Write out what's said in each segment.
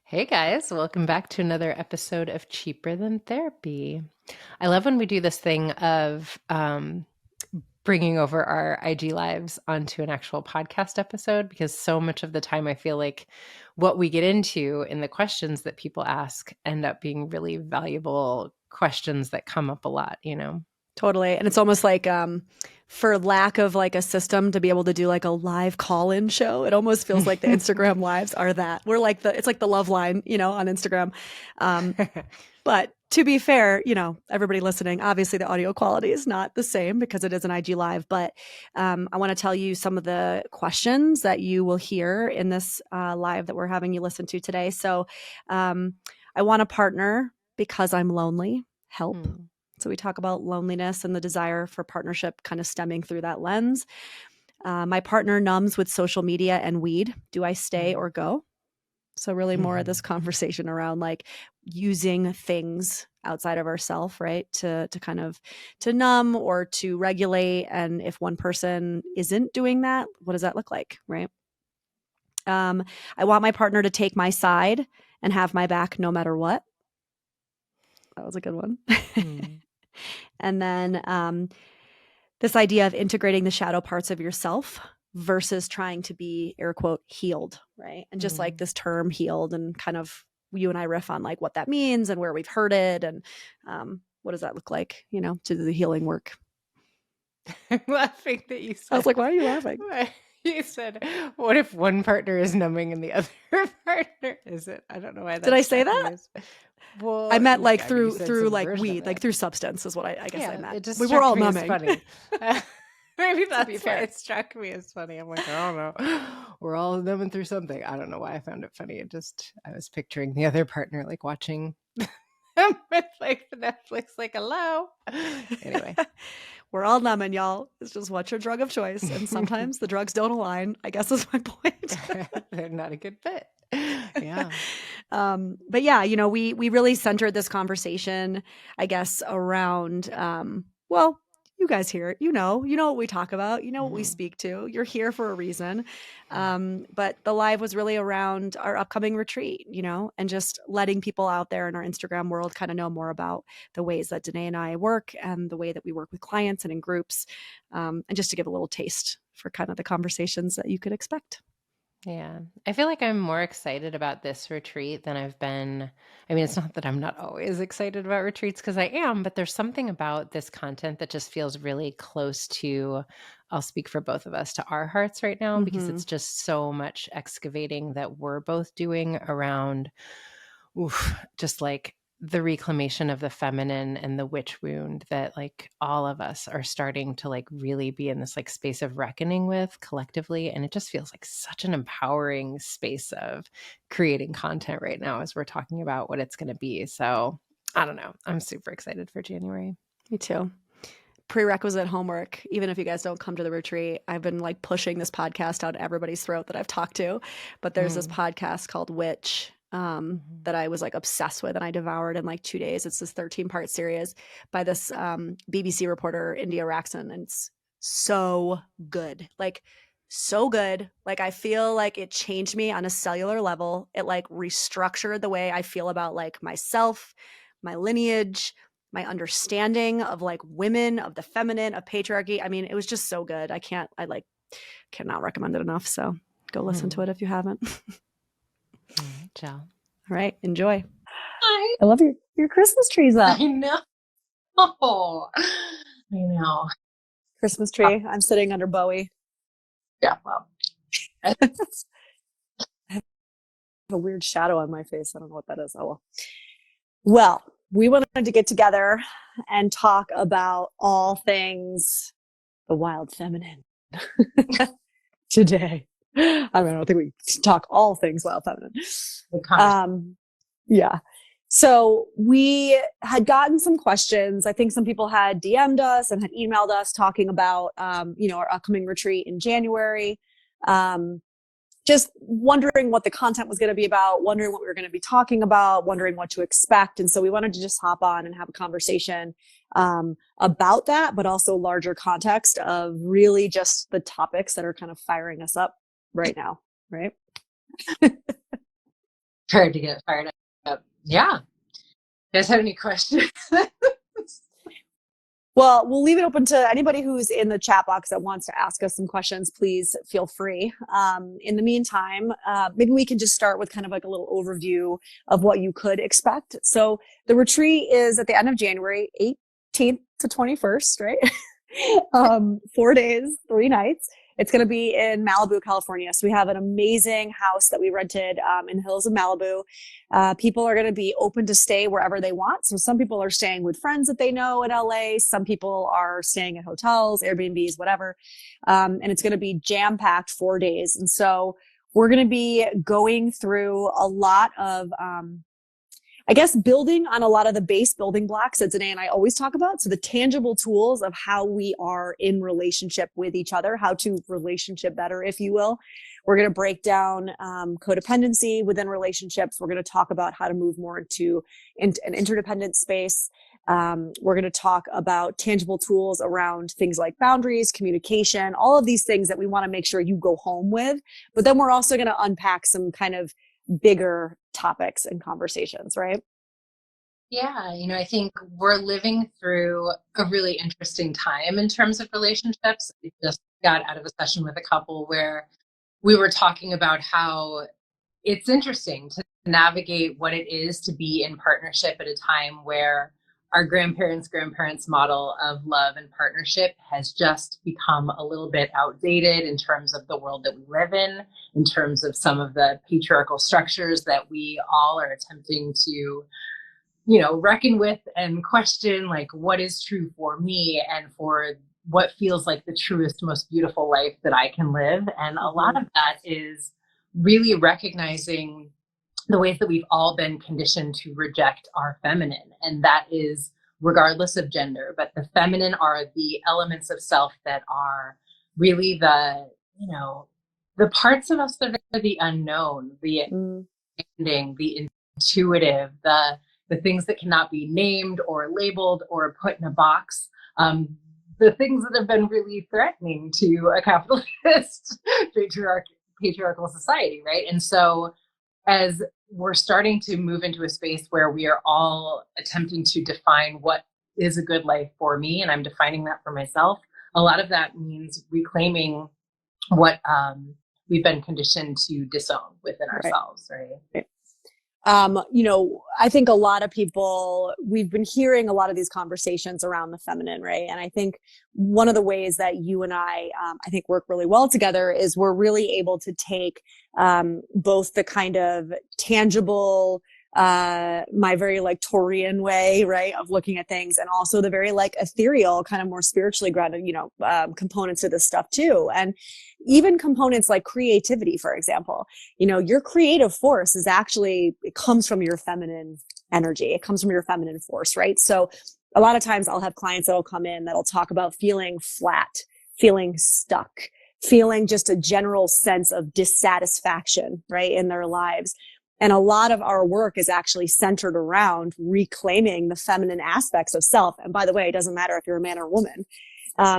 Hey guys, welcome back to another episode of Cheaper Than Therapy. I love when we do this thing of bringing over our IG lives onto an actual podcast episode because so much of the time I feel like what we get into in the questions that people ask end up being really valuable questions that come up a lot. Totally. And it's almost like for lack of like a system to be able to do like a live call-in show, it almost feels like the Instagram lives are that. We're like it's like the love line, on Instagram. Um, but to be fair, everybody listening, obviously the audio quality is not the same because it is an IG live, but I want to tell you some of the questions that you will hear in this live that we're having you listen to today. So I want a partner because I'm lonely. Help. Hmm. So we talk about loneliness and the desire for partnership kind of stemming through that lens. My partner numbs with social media and weed. Do I stay or go? So really more of this conversation around like using things outside of ourself, right? To kind of to numb or to regulate. And if one person isn't doing that, what does that look like, right? I want my partner to take my side and have my back no matter what. That was a good one. Hmm. And then this idea of integrating the shadow parts of yourself versus trying to be air quote healed, right? And just like Hmm. this term healed and kind of you and I riff on like what that means and where we've heard it and what does that look like, to do the healing work. I'm laughing that you I was said like, why are you laughing? you said, what if one partner is numbing and the other partner isn't? I don't know why Did that I say struck me that? as I well. meant like I mean, you said through some like version of weed, like it. through substance is what I guess I Yeah, meant. it just We were struck all me as numbing, funny. Maybe to be that's why fair. it struck me as funny. I'm like, I don't know. We're all numbing through something. I don't know why I found it funny. I was picturing the other partner like watching with like the Netflix, like, hello. Anyway. We're all numbing, y'all. It's just what's your drug of choice. And sometimes the drugs don't align, I guess is my point. They're not a good fit. Yeah. But yeah, we really centered this conversation, I guess, around well, you guys hear it, you know what we talk about, you know what we Mhm. speak to. You're here for a reason. But the live was really around our upcoming retreat, and just letting people out there in our Instagram world kind of know more about the ways that Danae and I work and the way that we work with clients and in groups. And just to give a little taste for kind of the conversations that you could expect. Yeah. I feel like I'm more excited about this retreat than I've been. I mean, it's not that I'm not always excited about retreats because I am, but there's something about this content that just feels really close to, I'll speak for both of us, to our hearts right now because Mm-hmm. it's just so much excavating that we're both doing around just like the reclamation of the feminine and the witch wound that like all of us are starting to like really be in this like space of reckoning with collectively. And it just feels like such an empowering space of creating content right now as we're talking about what it's going to be. So I don't know. I'm super excited for January. Me too. Prerequisite homework, even if you guys don't come to the retreat. I've been like pushing this podcast down everybody's throat that I've talked to, but there's this Mm. podcast called Witch Mhm. that I was like obsessed with and I devoured in like 2 days. It's this 13-part series by this BBC reporter, India Raxon, and it's so good. Like so good. Like I feel like it changed me on a cellular level. It like restructured the way I feel about like myself, my lineage, my understanding of like women, of the feminine, of patriarchy. I mean, it was just so good. I like cannot recommend it enough. So go listen to Mhm. it if you haven't. All right, Jill. All right, enjoy. Hi. I love your Christmas trees up. I know. I know. Christmas Uh, tree. I'm sitting under Bowie. yeah, well, I I have a weird shadow on my face. I don't know what that is. Oh well. Well, we wanted to get together and talk about all things the wild feminine today. I don't think we talk all things wild feminine. the conversation. Um, yeah. So we had gotten some questions. I think some people had DM'd us and had emailed us talking about, our upcoming retreat in January. Just wondering what the content was going to be about, wondering what we were going to be talking about, wondering what to expect. And so we wanted to just hop on and have a conversation about that, but also larger context of really just the topics that are kind of firing us up right now, right? prepared to get fired up. Yeah. You guys have any questions? Well, we'll leave it open to anybody who's in the chat box that wants to ask us some questions. Please feel free. In the meantime, maybe we can just start with kind of like a little overview of what you could expect. So the retreat is at the end of January, 18th to 21st, right? 4 days, 3 nights. It's going to be in Malibu, California. So we have an amazing house that we rented in the hills of Malibu. People are going to be open to stay wherever they want. So some people are staying with friends that they know in LA. Some people are staying at hotels, Airbnbs, whatever. And it's going to be jam-packed 4 days. And so we're going to be going through a lot of I guess building on a lot of the base building blocks that Danae and I always talk about. So the tangible tools of how we are in relationship with each other, how to relationship better, if you will. We're going to break down codependency within relationships. We're going to talk about how to move more into an interdependent space. We're going to talk about tangible tools around things like boundaries, communication, all of these things that we want to make sure you go home with. But then we're also going to unpack some kind of bigger topics and conversations, right? Yeah, I think we're living through a really interesting time in terms of relationships. I just got out of a session with a couple where we were talking about how it's interesting to navigate what it is to be in partnership at a time where our grandparents' model of love and partnership has just become a little bit outdated in terms of the world that we live in terms of some of the patriarchal structures that we all are attempting to, reckon with and question, like, what is true for me and for what feels like the truest, most beautiful life that I can live. And a lot of that is really recognizing the ways that we've all been conditioned to reject our feminine. And that is regardless of gender, but the feminine are the elements of self that are really the parts of us that are the unknown, the understanding, the intuitive, the things that cannot be named or labeled or put in a box. The things that have been really threatening to a capitalist patriarchal society, right? And so as we're starting to move into a space where we are all attempting to define what is a good life for me, and I'm defining that for myself, a lot of that means reclaiming what we've been conditioned to disown within ourselves, right? I think a lot of people, we've been hearing a lot of these conversations around the feminine, right? And I think one of the ways that you and I think work really well together is we're really able to take both the kind of tangible, my very like Taurian way, right, of looking at things, and also the very like ethereal, kind of more spiritually grounded, components of this stuff too. And even components like creativity, for example, your creative force is actually, it comes from your feminine energy. It comes from your feminine force, right? So a lot of times I'll have clients that'll come in that'll talk about feeling flat, feeling stuck, feeling just a general sense of dissatisfaction, right, in their lives. And a lot of our work is actually centered around reclaiming the feminine aspects of self. And by the way, it doesn't matter if you're a man or a woman,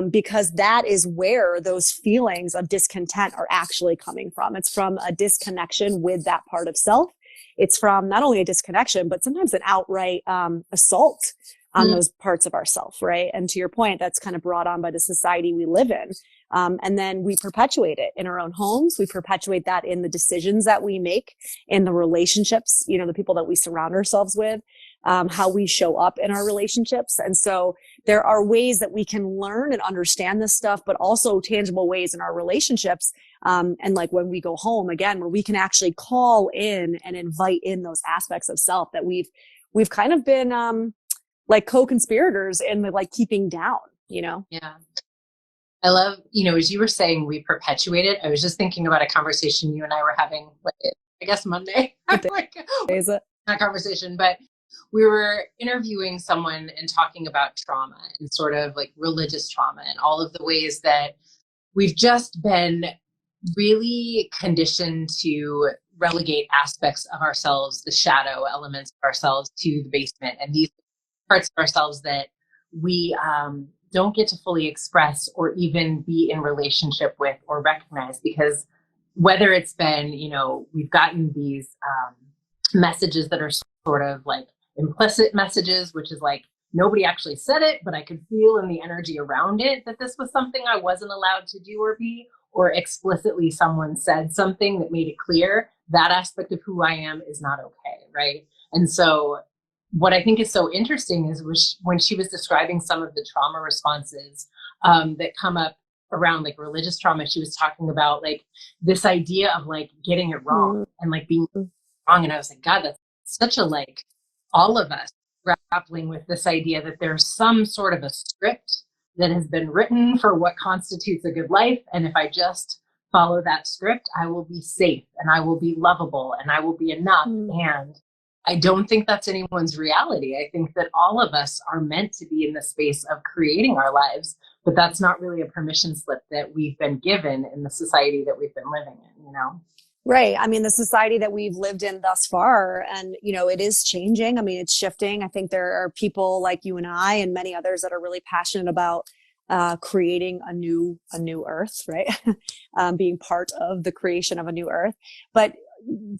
because that is where those feelings of discontent are actually coming from. It's from a disconnection with that part of self. It's from not only a disconnection, but sometimes an outright assault on those parts of ourself, right? And to your point, that's kind of brought on by the society we live in. And then we perpetuate it in our own homes. We perpetuate that in the decisions that we make, in the relationships, the people that we surround ourselves with, how we show up in our relationships. And so there are ways that we can learn and understand this stuff, but also tangible ways in our relationships. And like when we go home again, where we can actually call in and invite in those aspects of self that we've kind of been, like co-conspirators in the like keeping down, Yeah. I love, as you were saying, we perpetuate it. I was just thinking about a conversation you and I were having, I guess Monday. Not conversation, but we were interviewing someone and talking about trauma and sort of like religious trauma and all of the ways that we've just been really conditioned to relegate aspects of ourselves, the shadow elements of ourselves, to the basement. And these parts of ourselves that we don't get to fully express or even be in relationship with or recognize, because whether it's been, we've gotten these messages that are sort of like implicit messages, which is like nobody actually said it, but I could feel in the energy around it that this was something I wasn't allowed to do or be, or explicitly someone said something that made it clear that aspect of who I am is not okay, right? And so what I think is so interesting is when she was describing some of the trauma responses that come up around like religious trauma, she was talking about like this idea of like getting it wrong and like being wrong. And I was like, God, that's such a like all of us grappling with this idea that there's some sort of a script that has been written for what constitutes a good life. And if I just follow that script, I will be safe and I will be lovable and I will be enough. And I don't think that's anyone's reality. I think that all of us are meant to be in the space of creating our lives, but that's not really a permission slip that we've been given in the society that we've been living in, you know? Right. I mean, the society that we've lived in thus far, and, you know, it is changing. I mean, it's shifting. I think there are people like you and I and many others that are really passionate about creating a new earth, right? Being part of the creation of a new earth. But,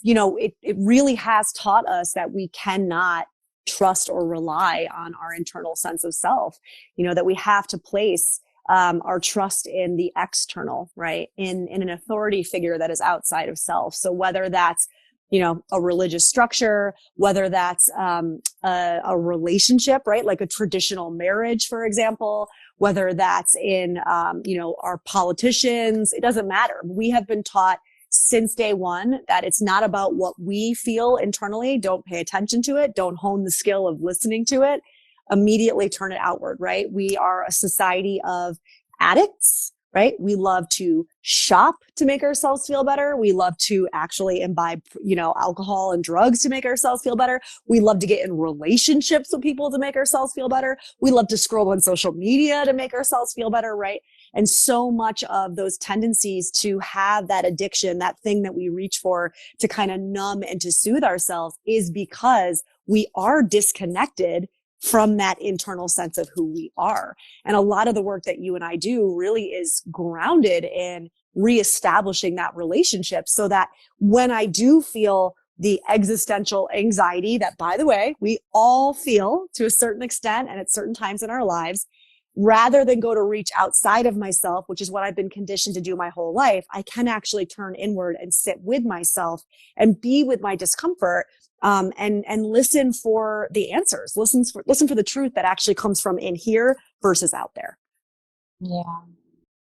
you know, it really has taught us that we cannot trust or rely on our internal sense of self, you know, that we have to place our trust in the external, right? In an authority figure that is outside of self. So whether that's, you know, a religious structure, whether that's a relationship, right? Like a traditional marriage, for example, whether that's in, you know, our politicians, it doesn't matter. We have been taught since day one that it's not about what we feel internally. Don't pay attention to it. Don't hone the skill of listening to it. Immediately turn it outward, right? We are a society of addicts, right? We love to shop to make ourselves feel better. We love to actually imbibe, you know, alcohol and drugs to make ourselves feel better. We love to get in relationships with people to make ourselves feel better. We love to scroll on social media to make ourselves feel better, right? And so much of those tendencies to have that addiction, that thing that we reach for to kind of numb and to soothe ourselves is because we are disconnected from that internal sense of who we are. And a lot of the work that you and I do really is grounded in reestablishing that relationship so that when I do feel the existential anxiety that, by the way, we all feel to a certain extent and at certain times in our lives, rather than go to reach outside of myself, which is what I've been conditioned to do my whole life, I can actually turn inward and sit with myself and be with my discomfort. And listen for the answers, listen for the truth that actually comes from in here versus out there.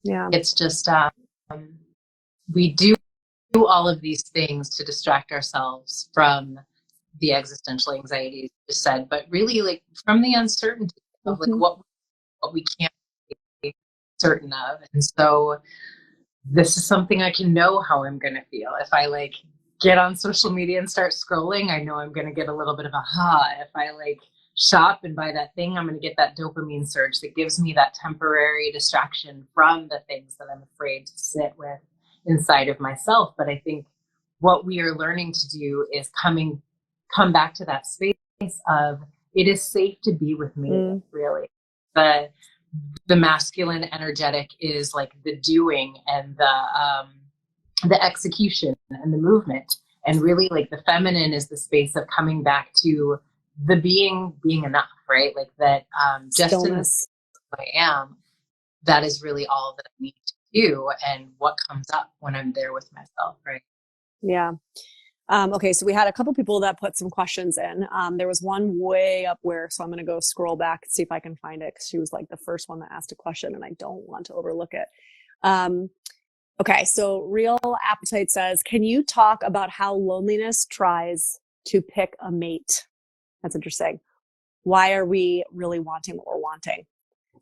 Yeah. It's just, we do all of these things to distract ourselves from the existential anxiety you just said, but really like from the uncertainty of like what we can't be certain of. And so this is something I can know how I'm going to feel. If I like get on social media and start scrolling, I know I'm going to get a little bit of a ha. If I like shop and buy that thing, I'm going to get that dopamine surge that gives me that temporary distraction from the things that I'm afraid to sit with inside of myself. But I think what we are learning to do is come back to that space of it is safe to be with me, really. The masculine energetic is like the doing and the execution and the movement, and really like the feminine is the space of coming back to the being enough, right? Like that just in the space I am, that is really all that I need to do, and what comes up when I'm there with myself, right? Yeah. Okay, so we had a couple people that put some questions in. There was one way up where, so I'm going to go scroll back and see if I can find it, because she was like the first one that asked a question and I don't want to overlook it. Okay, so Real Appetite says, can you talk about how loneliness tries to pick a mate? That's interesting. Why are we really wanting what we're wanting?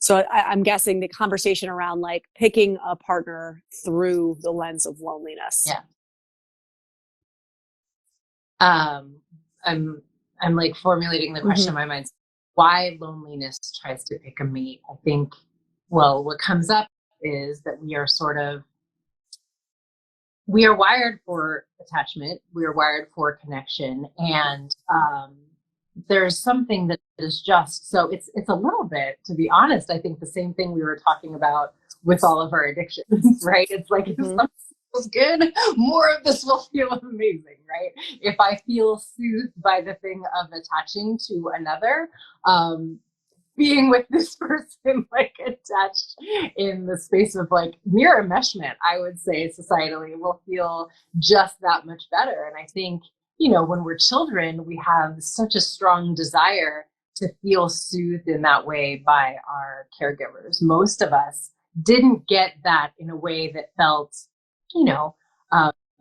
So I'm guessing the conversation around like picking a partner through the lens of loneliness. Yeah. I'm like formulating the question in my mind. Why loneliness tries to pick a mate? I think, well, what comes up is that we are wired for attachment. We are wired for connection. And there's something that is just, so it's a little bit, to be honest, I think the same thing we were talking about with all of our addictions, right? It's like if something's feels good, more of this will feel amazing, right? If I feel soothed by the thing of attaching to another, being with this person like attached in the space of like near enmeshment, I would say societally will feel just that much better. And I think, you know, when we're children, we have such a strong desire to feel soothed in that way by our caregivers. Most of us didn't get that in a way that felt, you know,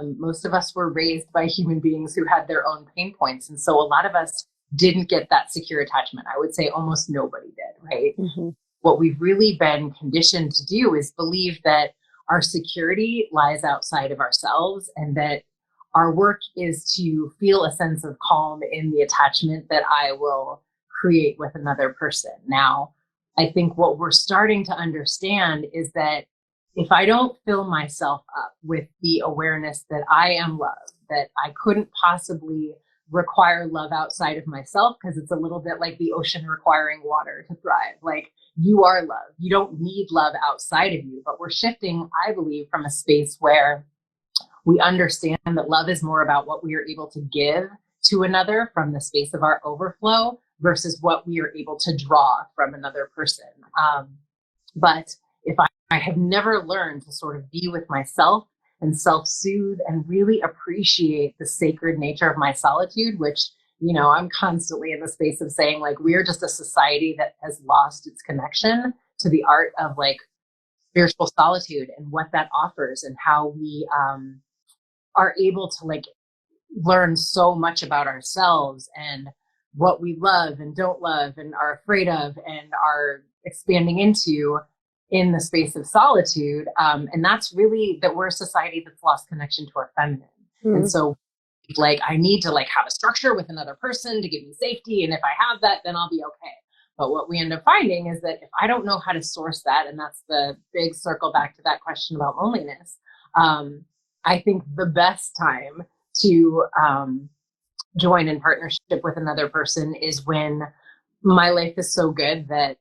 most of us were raised by human beings who had their own pain points. And so a lot of us didn't get that secure attachment. I would say almost nobody did, right? Mm-hmm. What we've really been conditioned to do is believe that our security lies outside of ourselves and that our work is to feel a sense of calm in the attachment that I will create with another person. Now, I think what we're starting to understand is that if I don't fill myself up with the awareness that I am loved, that I couldn't possibly require love outside of myself, because it's a little bit like the ocean requiring water to thrive. Like, you are love. You don't need love outside of you. But we're shifting, I believe, from a space where we understand that love is more about what we are able to give to another from the space of our overflow versus what we are able to draw from another person. But if I have never learned to sort of be with myself and self-soothe and really appreciate the sacred nature of my solitude, which, you know, I'm constantly in the space of saying, like, we're just a society that has lost its connection to the art of like spiritual solitude and what that offers and how we are able to like learn so much about ourselves and what we love and don't love and are afraid of and are expanding into in the space of solitude. And that's really that we're a society that's lost connection to our feminine. Mm. And so like, I need to like have a structure with another person to give me safety. And if I have that, then I'll be okay. But what we end up finding is that if I don't know how to source that, and that's the big circle back to that question about loneliness, I think the best time to join in partnership with another person is when my life is so good that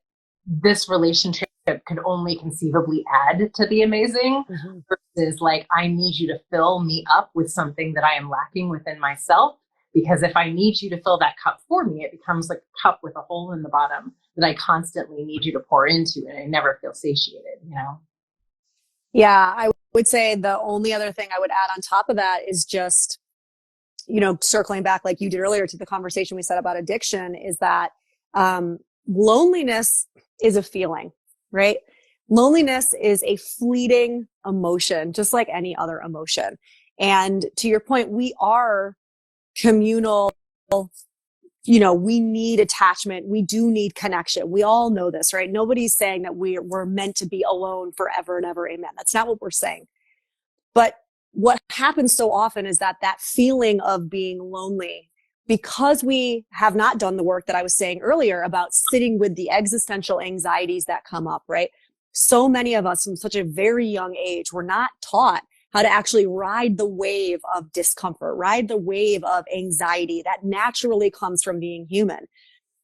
this relationship could only conceivably add to the amazing, Mm-hmm. versus like, I need you to fill me up with something that I am lacking within myself. Because if I need you to fill that cup for me, it becomes like a cup with a hole in the bottom that I constantly need you to pour into, and I never feel satiated, you know? Yeah, I would say the only other thing I would add on top of that is just, you know, circling back like you did earlier to the conversation we said about addiction, is that loneliness is a feeling, right? Loneliness is a fleeting emotion, just like any other emotion. And to your point, we are communal. You know, we need attachment. We do need connection. We all know this, right? Nobody's saying that we're meant to be alone forever and ever. Amen. That's not what we're saying. But what happens so often is that feeling of being lonely, because we have not done the work that I was saying earlier about sitting with the existential anxieties that come up, right? So many of us from such a very young age, we're not taught how to actually ride the wave of discomfort, ride the wave of anxiety that naturally comes from being human.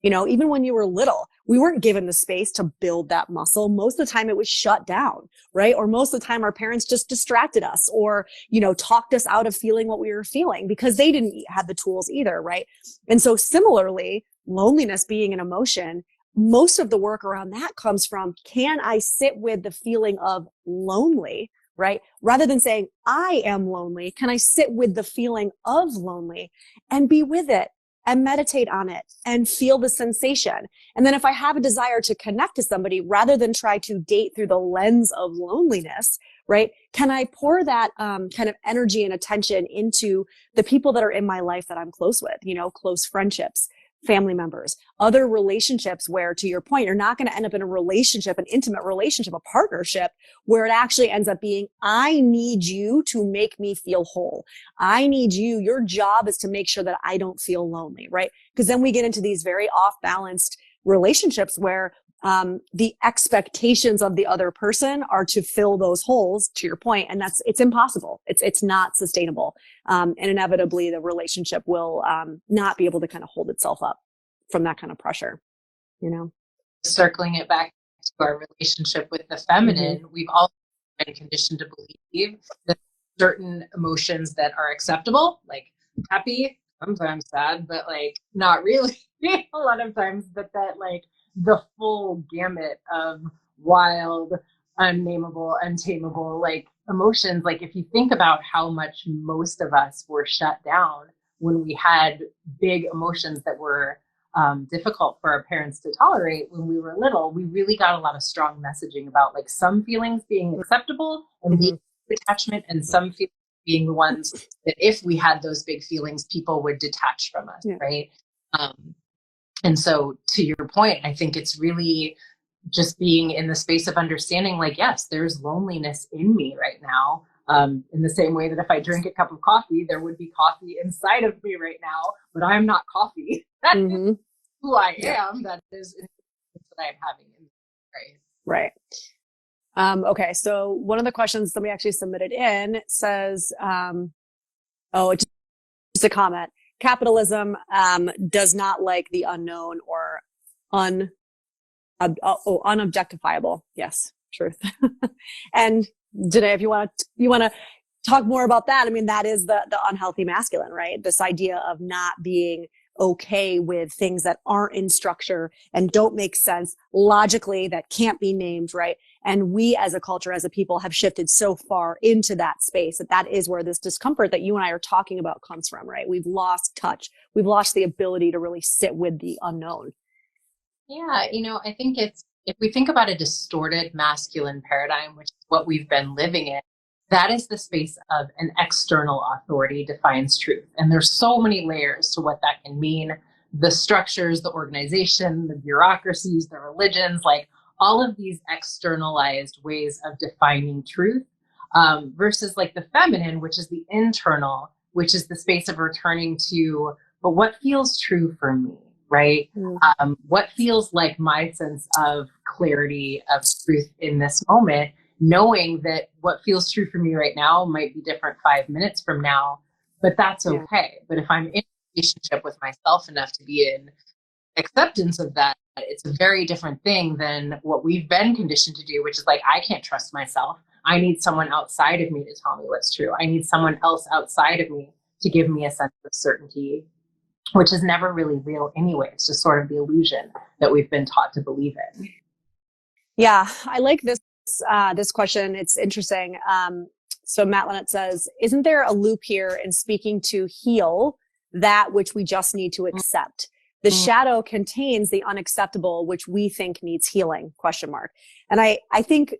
You know, even when you were little, we weren't given the space to build that muscle. Most of the time it was shut down, right? Or most of the time our parents just distracted us or, you know, talked us out of feeling what we were feeling because they didn't have the tools either, right? And so similarly, loneliness being an emotion, most of the work around that comes from, can I sit with the feeling of lonely, right? Rather than saying, I am lonely, can I sit with the feeling of lonely and be with it and meditate on it and feel the sensation? And then if I have a desire to connect to somebody, rather than try to date through the lens of loneliness, right? Can I pour that kind of energy and attention into the people that are in my life that I'm close with, you know, close friendships, family members, other relationships where, to your point, you're not going to end up in a relationship, an intimate relationship, a partnership where it actually ends up being, I need you to make me feel whole. I need you. Your job is to make sure that I don't feel lonely, right? Because then we get into these very off balanced relationships where the expectations of the other person are to fill those holes, to your point, and it's impossible. It's not sustainable. And inevitably the relationship will not be able to kind of hold itself up from that kind of pressure, you know? Circling it back to our relationship with the feminine, we've all been conditioned to believe that certain emotions that are acceptable, like happy, sometimes sad, but like not really a lot of times, but that like the full gamut of wild, unnameable, untamable, like emotions. Like if you think about how much most of us were shut down when we had big emotions that were difficult for our parents to tolerate when we were little, we really got a lot of strong messaging about like some feelings being acceptable and being attachment, and some feelings being the ones that if we had those big feelings, people would detach from us, right? And so to your point, I think it's really just being in the space of understanding, like, yes, there's loneliness in me right now. In the same way that if I drink a cup of coffee, there would be coffee inside of me right now, but I'm not coffee. That is who I am. That is that I'm having. Right. Okay. So one of the questions that we actually submitted in says, it's just a comment. Capitalism does not like the unknown or unobjectifiable. Yes, truth. And Janae, if you want to talk more about that, I mean, that is the unhealthy masculine, right? This idea of not being okay with things that aren't in structure and don't make sense logically, that can't be named, right? And we as a culture, as a people, have shifted so far into that space that is where this discomfort that you and I are talking about comes from, right? We've lost touch. We've lost the ability to really sit with the unknown. Yeah, I think if we think about a distorted masculine paradigm, which is what we've been living in, that is the space of an external authority defines truth. And there's so many layers to what that can mean. The structures, the organization, the bureaucracies, the religions, like all of these externalized ways of defining truth, versus like the feminine, which is the internal, which is the space of returning to, but what feels true for me, right? What feels like my sense of clarity, of truth in this moment, knowing that what feels true for me right now might be different 5 minutes from now, but that's okay. But if I'm in a relationship with myself enough to be in acceptance of that, it's a very different thing than what we've been conditioned to do, which is like, I can't trust myself. I need someone outside of me to tell me what's true. I need someone else outside of me to give me a sense of certainty, which is never really real anyway. It's just sort of the illusion that we've been taught to believe in. Yeah, I like this question. It's interesting. So Matt Lennett says, isn't there a loop here in speaking to heal that which we just need to accept? The shadow contains the unacceptable, which we think needs healing, ? And I think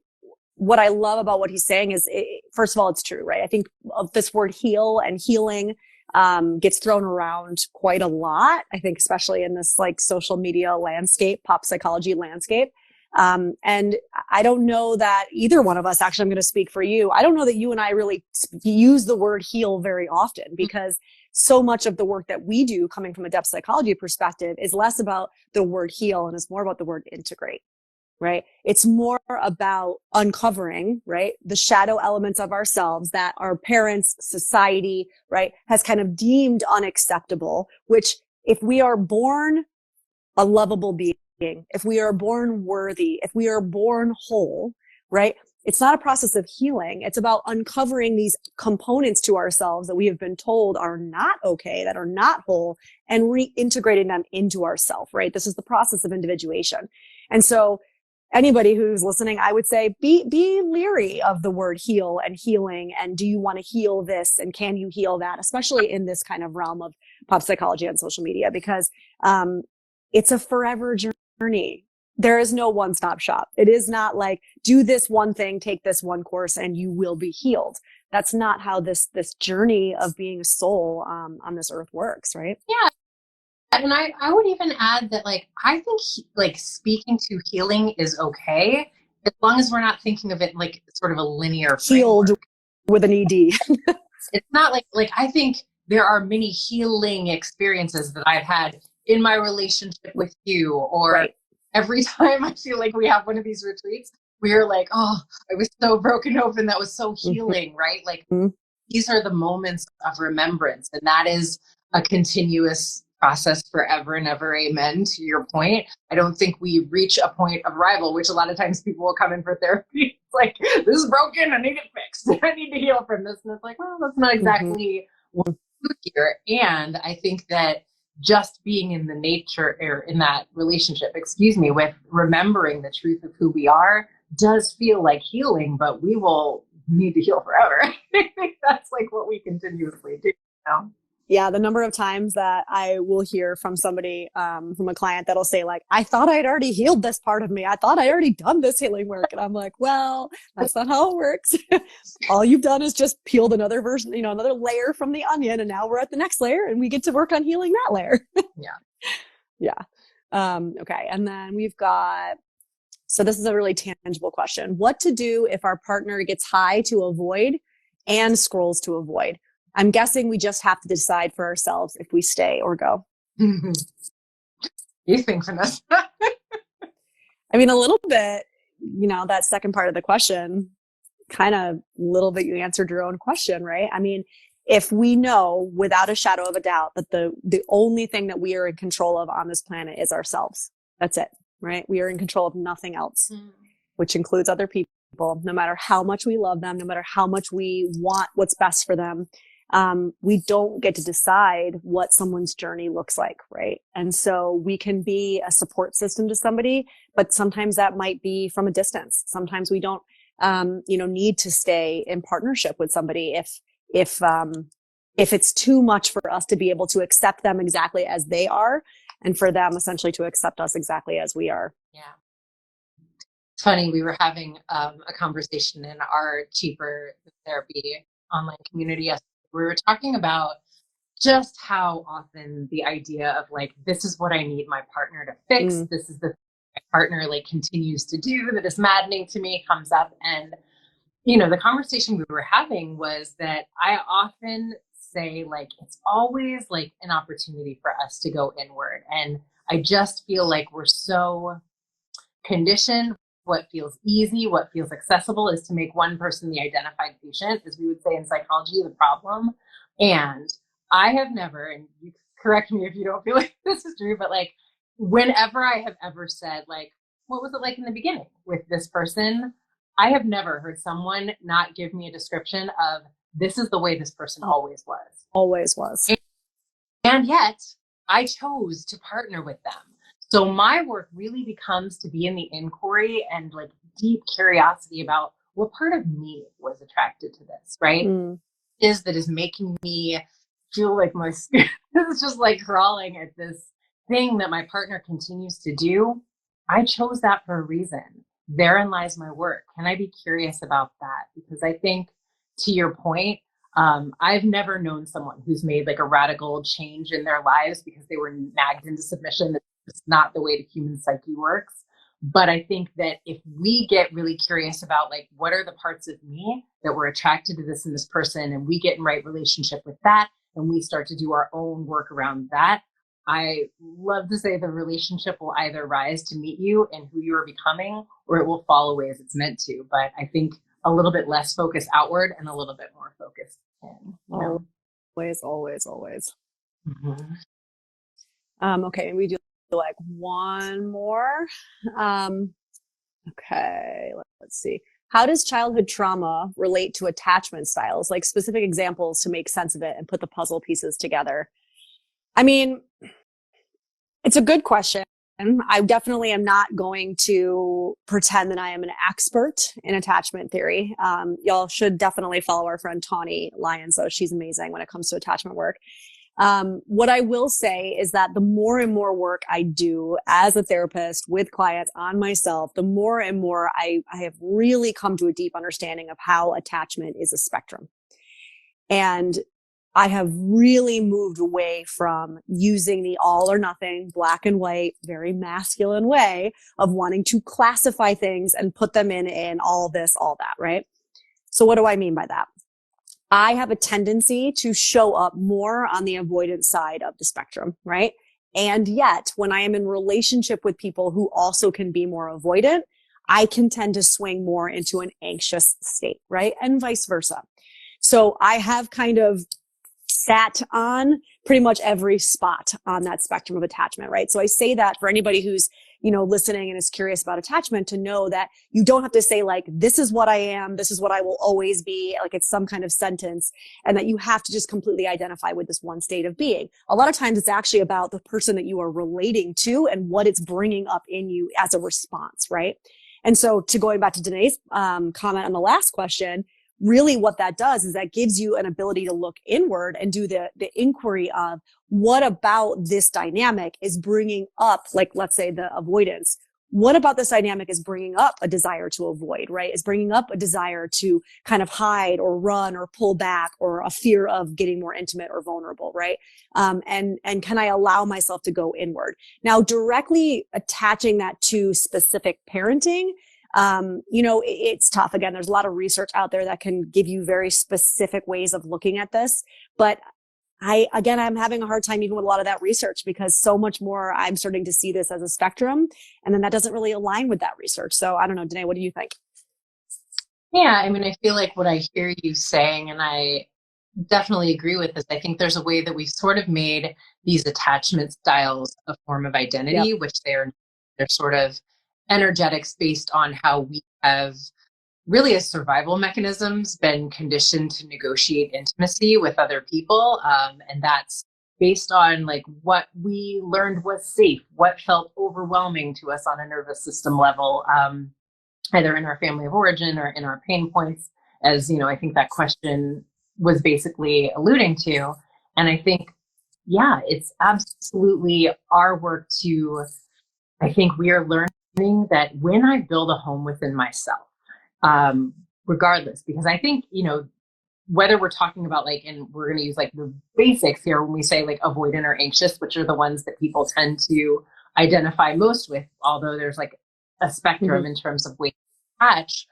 what I love about what he's saying is, first of all, it's true, right? I think of this word heal and healing gets thrown around quite a lot. I think especially in this like social media landscape, pop psychology landscape. And I don't know that either one of us, actually, I'm going to speak for you. I don't know that you and I really use the word heal very often, because so much of the work that we do coming from a depth psychology perspective is less about the word heal and it's more about the word integrate, right? It's more about uncovering, right, the shadow elements of ourselves that our parents, society, right, has kind of deemed unacceptable, which if we are born a lovable being, if we are born worthy, if we are born whole, right? It's not a process of healing. It's about uncovering these components to ourselves that we have been told are not okay, that are not whole, and reintegrating them into ourself, right? This is the process of individuation. And so anybody who's listening, I would say be leery of the word heal and healing. And do you want to heal this? And can you heal that? Especially in this kind of realm of pop psychology and social media, because it's a forever journey. There is no one-stop shop. It is not like, do this one thing, take this one course, and you will be healed. That's not how this journey of being a soul on this earth works, right? Yeah. And I would even add that, like, I think like speaking to healing is okay, as long as we're not thinking of it like sort of a linear healed framework. With an ED. It's not like I think there are many healing experiences that I've had in my relationship with you, or every time I feel like we have one of these retreats, we're like, oh, I was so broken open. That was so healing, right? Like these are the moments of remembrance. And that is a continuous process forever and ever. Amen. To your point, I don't think we reach a point of arrival, which a lot of times people will come in for therapy. It's like, this is broken. I need it fixed. I need to heal from this. And it's like, well, that's not exactly what we do here. And I think that just being in the nature or in that relationship, with remembering the truth of who we are does feel like healing, but we will need to heal forever. I think that's like what we continuously do. Yeah, the number of times that I will hear from somebody, from a client that'll say like, I thought I'd already healed this part of me. I thought I'd already done this healing work. And I'm like, well, that's not how it works. All you've done is just peeled another version, another layer from the onion. And now we're at the next layer and we get to work on healing that layer. Yeah. Okay. And then we've got, so this is a really tangible question. What to do if our partner gets high to avoid and scrolls to avoid? I'm guessing we just have to decide for ourselves if we stay or go. You think, Vanessa? I mean, a little bit, that second part of the question, kind of a little bit you answered your own question, right? I mean, if we know without a shadow of a doubt that the only thing that we are in control of on this planet is ourselves, that's it, right? We are in control of nothing else, which includes other people, no matter how much we love them, no matter how much we want what's best for them. We don't get to decide what someone's journey looks like, right? And so we can be a support system to somebody, but sometimes that might be from a distance. Sometimes we don't, need to stay in partnership with somebody if it's too much for us to be able to accept them exactly as they are, and for them essentially to accept us exactly as we are. Yeah. It's funny. We were having a conversation in our cheaper therapy online community yesterday. We were talking about just how often the idea of like, this is what I need my partner to fix. This is the thing my partner like continues to do that is maddening to me comes up. And, the conversation we were having was that I often say like, it's always like an opportunity for us to go inward. And I just feel like we're so conditioned. What feels easy, what feels accessible is to make one person the identified patient, as we would say in psychology, the problem. And I have never, and you correct me if you don't feel like this is true, but like whenever I have ever said like, what was it like in the beginning with this person? I have never heard someone not give me a description of this is the way this person always was. Always was. And yet I chose to partner with them. So my work really becomes to be in the inquiry and like deep curiosity about what part of me was attracted to this, right? Is making me feel like my skin is just like crawling at this thing that my partner continues to do. I chose that for a reason. Therein lies my work. Can I be curious about that? Because I think, to your point, I've never known someone who's made like a radical change in their lives because they were nagged into submission. It's not the way the human psyche works. But I think that if we get really curious about like, what are the parts of me that were attracted to this in this person, and we get in right relationship with that, and we start to do our own work around that, I love to say the relationship will either rise to meet you and who you are becoming, or it will fall away as it's meant to. But I think a little bit less focus outward and a little bit more focus in. Always. Okay, we do like one more. Okay, let's see. How does childhood trauma relate to attachment styles? Like specific examples to make sense of it and put the puzzle pieces together. I mean, it's a good question. I definitely am not going to pretend that I am an expert in attachment theory. Y'all should definitely follow our friend Tawny Lyons, though. She's amazing when it comes to attachment work. What I will say is that the more and more work I do as a therapist with clients on myself, the more and more I have really come to a deep understanding of how attachment is a spectrum. And I have really moved away from using the all or nothing, black and white, very masculine way of wanting to classify things and put them in all this, all that, right? So what do I mean by that? I have a tendency to show up more on the avoidant side of the spectrum, right? And yet, when I am in relationship with people who also can be more avoidant, I can tend to swing more into an anxious state, right? And vice versa. So I have kind of sat on pretty much every spot on that spectrum of attachment, right? So I say that for anybody who's, listening and is curious about attachment, to know that you don't have to say like, this is what I am, this is what I will always be, like it's some kind of sentence, and that you have to just completely identify with this one state of being. A lot of times it's actually about the person that you are relating to and what it's bringing up in you as a response, right? And so to going back to Danae's comment on the last question, really what that does is that gives you an ability to look inward and do the inquiry of what about this dynamic is bringing up, like, let's say the avoidance. What about this dynamic is bringing up a desire to avoid, right? Is bringing up a desire to kind of hide or run or pull back, or a fear of getting more intimate or vulnerable, right? And can I allow myself to go inward? Now, directly attaching that to specific parenting, it's tough. Again, there's a lot of research out there that can give you very specific ways of looking at this. But I'm having a hard time even with a lot of that research, because so much more I'm starting to see this as a spectrum. And then that doesn't really align with that research. So I don't know, Danae, what do you think? Yeah, I mean, I feel like what I hear you saying, and I definitely agree with this, I think there's a way that we've sort of made these attachment styles a form of identity, Yep. which they're sort of energetics based on how we have really, as survival mechanisms, been conditioned to negotiate intimacy with other people. And that's based on like what we learned was safe, what felt overwhelming to us on a nervous system level, either in our family of origin or in our pain points, as I think that question was basically alluding to. And I think, yeah, it's absolutely our work to, I think we are learning that when I build a home within myself, regardless, because I think, whether we're talking about like, and we're going to use like the basics here when we say like avoidant or anxious, which are the ones that people tend to identify most with, although there's like a spectrum in terms of ways to attach,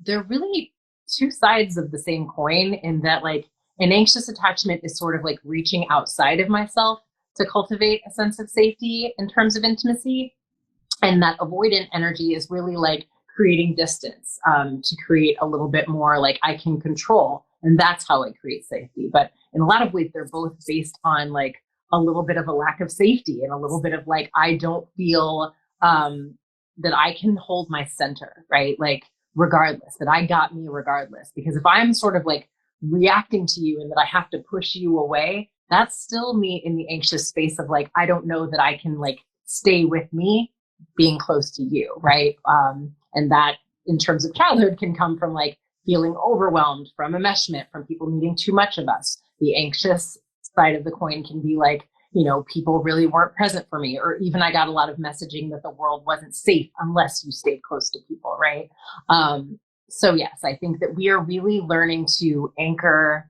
they're really two sides of the same coin, in that like an anxious attachment is sort of like reaching outside of myself to cultivate a sense of safety in terms of intimacy. And that avoidant energy is really like creating distance, to create a little bit more like I can control. And that's how I create safety. But in a lot of ways, they're both based on like a little bit of a lack of safety, and a little bit of like, I don't feel that I can hold my center, right? Like, regardless, that I got me regardless. Because if I'm sort of like reacting to you and that I have to push you away, that's still me in the anxious space of like, I don't know that I can like stay with me being close to you, right? And that in terms of childhood can come from like feeling overwhelmed, from enmeshment, from people needing too much of us. The anxious side of the coin can be like, people really weren't present for me, or even I got a lot of messaging that the world wasn't safe unless you stayed close to people, right? So yes, I think that we are really learning to anchor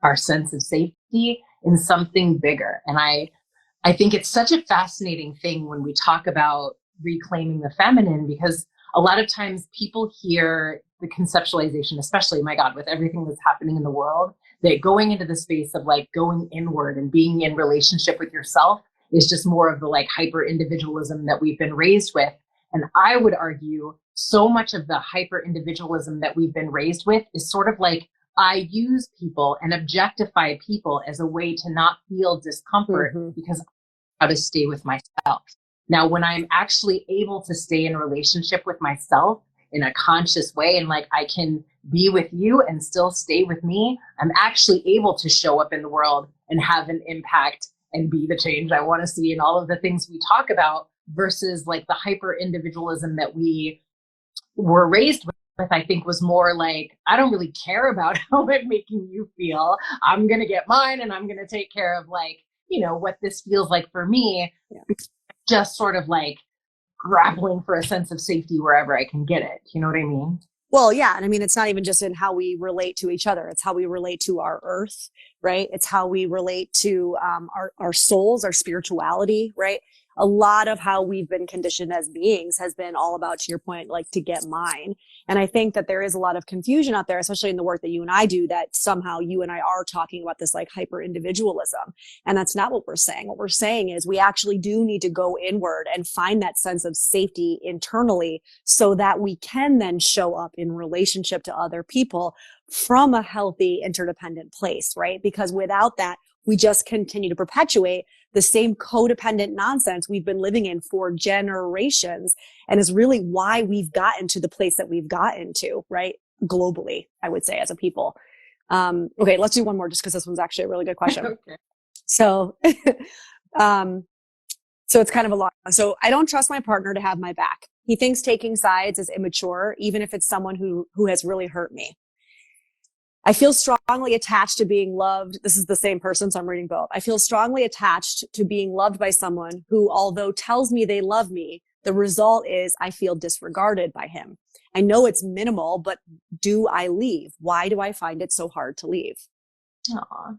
our sense of safety in something bigger. And I think it's such a fascinating thing when we talk about reclaiming the feminine, because a lot of times people hear the conceptualization, especially, my God, with everything that's happening in the world, that going into the space of like going inward and being in relationship with yourself is just more of the like hyper individualism that we've been raised with. And I would argue so much of the hyper individualism that we've been raised with is sort of like, I use people and objectify people as a way to not feel discomfort, because I have to stay with myself. Now, when I'm actually able to stay in a relationship with myself in a conscious way, and like I can be with you and still stay with me, I'm actually able to show up in the world and have an impact and be the change I want to see, and all of the things we talk about, versus like the hyper individualism that we were raised with. I think was more like, I don't really care about how I'm making you feel. I'm going to get mine, and I'm going to take care of like, what this feels like for me. Yeah. Just sort of like grappling for a sense of safety wherever I can get it. You know what I mean? Well, yeah. And I mean, it's not even just in how we relate to each other. It's how we relate to our earth, right? It's how we relate to our souls, our spirituality, right? a lot of how we've been conditioned as beings has been all about, to your point, like to get mine. And I think that there is a lot of confusion out there, especially in the work that you and I do, that somehow you and I are talking about this like hyper individualism. And that's not what we're saying. What we're saying is we actually do need to go inward and find that sense of safety internally so that we can then show up in relationship to other people from a healthy interdependent place, right? Because without that, we just continue to perpetuate the same codependent nonsense we've been living in for generations, and is really why we've gotten to the place that we've gotten to, right? Globally, I would say, as a people. Okay, let's do one more just because this one's actually a really good question. Okay. So, so it's kind of a lot. So I don't trust my partner to have my back. He thinks taking sides is immature, even if it's someone who has really hurt me. I feel strongly attached to being loved. This is the same person, so I'm reading both. I feel strongly attached to being loved by someone who, although tells me they love me, the result is I feel disregarded by him. I know it's minimal, but do I leave? Why do I find it so hard to leave? Aw.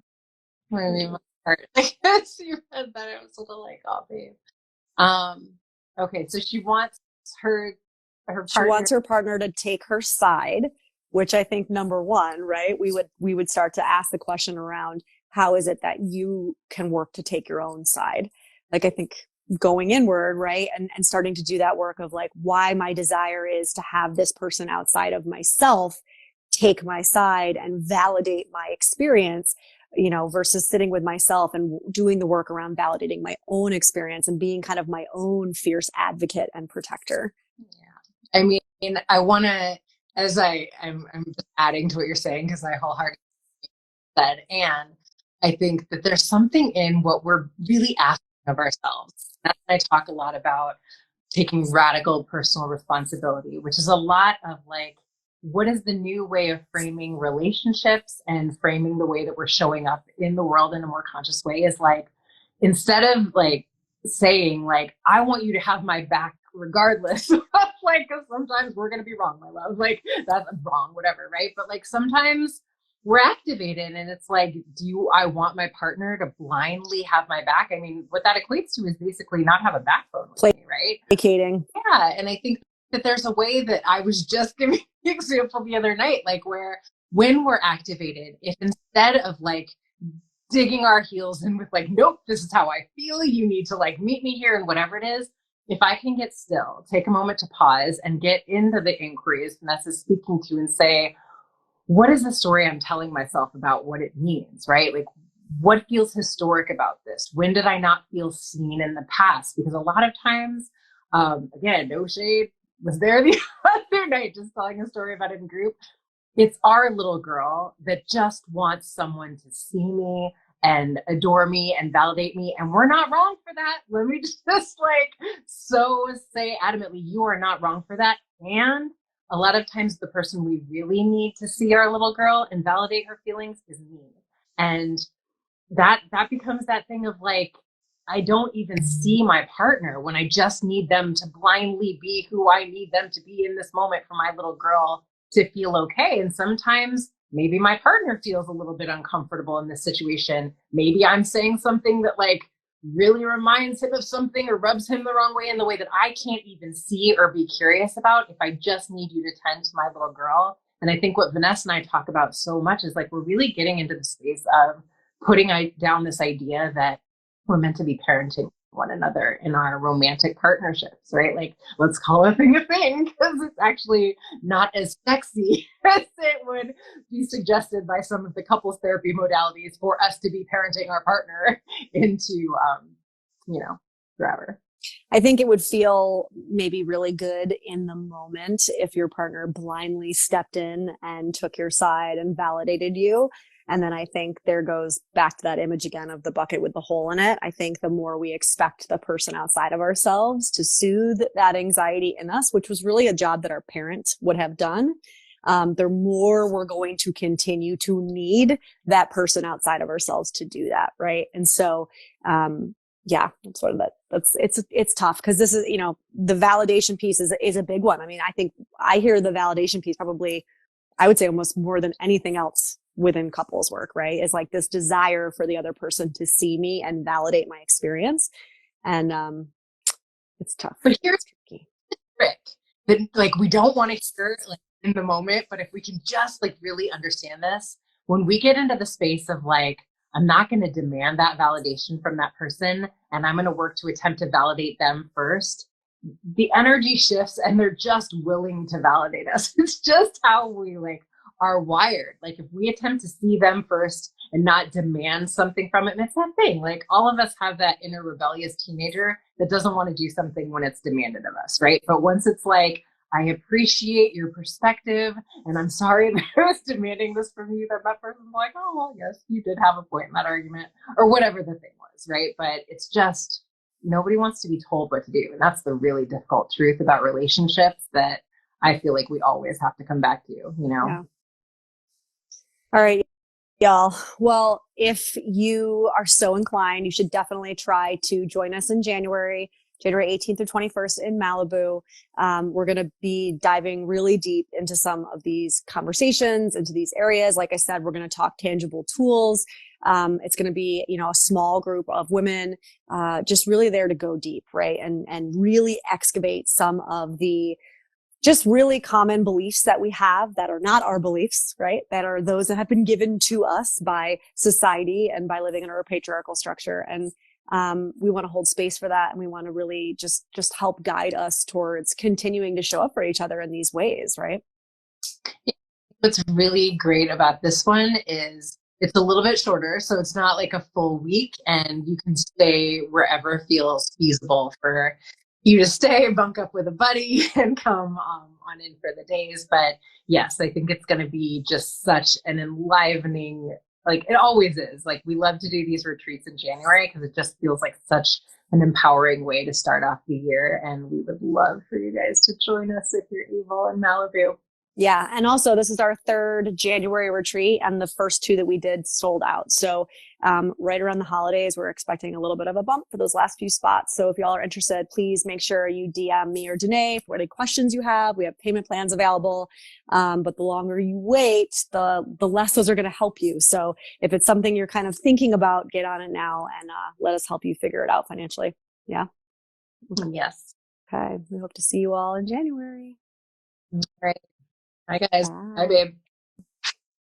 Really, my heart. As you read that, I was a little like, oh, babe. Okay, so she wants her partner. She wants her partner to take her side, which I think number one, right? We would start to ask the question around how is it that you can work to take your own side? Like, I think going inward, right? And starting to do that work of like why my desire is to have this person outside of myself take my side and validate my experience, versus sitting with myself and doing the work around validating my own experience and being kind of my own fierce advocate and protector. Yeah. I mean, I want to, as I'm just adding to what you're saying, because I wholeheartedly said, and I think that there's something in what we're really asking of ourselves. And I talk a lot about taking radical personal responsibility, which is a lot of like, what is the new way of framing relationships and framing the way that we're showing up in the world in a more conscious way is like, instead of like saying like, I want you to have my back regardless of like, because sometimes we're going to be wrong, my love, like that's wrong, whatever, right? But like sometimes we're activated and it's like, I want my partner to blindly have my back? I mean, what that equates to is basically not have a backbone with me, right? Placating. Yeah. And I think that there's a way that I was just giving the example the other night, like where when we're activated, if instead of like digging our heels in with like, nope, this is how I feel, you need to like meet me here and whatever it is, if I can get still, take a moment to pause and get into the inquiries Vanessa's speaking to and say, what is the story I'm telling myself about what it means, right? Like, what feels historic about this? When did I not feel seen in the past? Because a lot of times, again, no shade, was there the other night just telling a story about it in group. It's our little girl that just wants someone to see me and adore me and validate me. And we're not wrong for that. Let me just like say adamantly, you are not wrong for that. And a lot of times the person we really need to see our little girl and validate her feelings is me. And that becomes that thing of like, I don't even see my partner when I just need them to blindly be who I need them to be in this moment for my little girl to feel okay. And sometimes maybe my partner feels a little bit uncomfortable in this situation. Maybe I'm saying something that like really reminds him of something or rubs him the wrong way in the way that I can't even see or be curious about if I just need you to tend to my little girl. And I think what Vanessa and I talk about so much is like, we're really getting into the space of putting down this idea that we're meant to be parenting one another in our romantic partnerships, right? Like, let's call a thing because it's actually not as sexy as it would be suggested by some of the couples therapy modalities for us to be parenting our partner into, forever. I think it would feel maybe really good in the moment if your partner blindly stepped in and took your side and validated you. And then I think there goes back to that image again of the bucket with the hole in it. I think the more we expect the person outside of ourselves to soothe that anxiety in us, which was really a job that our parents would have done, the more we're going to continue to need that person outside of ourselves to do that. Right. And so, that's sort of it's tough because this is, the validation piece is a big one. I mean, I think I hear the validation piece probably, I would say almost more than anything else within couples work, right? Is like this desire for the other person to see me and validate my experience. And, It's tough. But here's It's tricky. the trick that like we don't want to hear like in the moment, but if we can just like really understand this, when we get into the space of like, I'm not going to demand that validation from that person and I'm going to work to attempt to validate them first, the energy shifts and they're just willing to validate us. It's just how we like are wired. Like if we attempt to see them first and not demand something from it, and it's that thing, like all of us have that inner rebellious teenager that doesn't want to do something when it's demanded of us, right? But once it's like, I appreciate your perspective and I'm sorry that I was demanding this from you, that person's like, oh, well, yes, you did have a point in that argument, or whatever the thing was, right? But it's just, nobody wants to be told what to do. And that's the really difficult truth about relationships that I feel like we always have to come back to, you know? Yeah. All right, y'all. Well, if you are so inclined, you should definitely try to join us in January 18th through 21st in Malibu. We're going to be diving really deep into some of these conversations, into these areas. Like I said, we're going to talk tangible tools. It's going to be, a small group of women, just really there to go deep, right? And really excavate some of the just really common beliefs that we have that are not our beliefs, right? That are those that have been given to us by society and by living in a patriarchal structure. And we want to hold space for that. And we want to really just help guide us towards continuing to show up for each other in these ways, right? What's really great about this one is it's a little bit shorter. So it's not like a full week and you can stay wherever feels feasible for you to stay, bunk up with a buddy and come on in for the days. But yes, I think it's going to be just such an enlivening, like it always is. Like we love to do these retreats in January because it just feels like such an empowering way to start off the year. And we would love for you guys to join us if you're able in Malibu. Yeah. And also this is our third January retreat and the first two that we did sold out. So, right around the holidays, we're expecting a little bit of a bump for those last few spots. So if y'all are interested, please make sure you DM me or Danae for any questions you have. We have payment plans available. But the longer you wait, the less those are going to help you. So if it's something you're kind of thinking about, get on it now and, let us help you figure it out financially. Yeah. Yes. Okay. We hope to see you all in January. All right. Hi, guys. Bye. Bye, babe.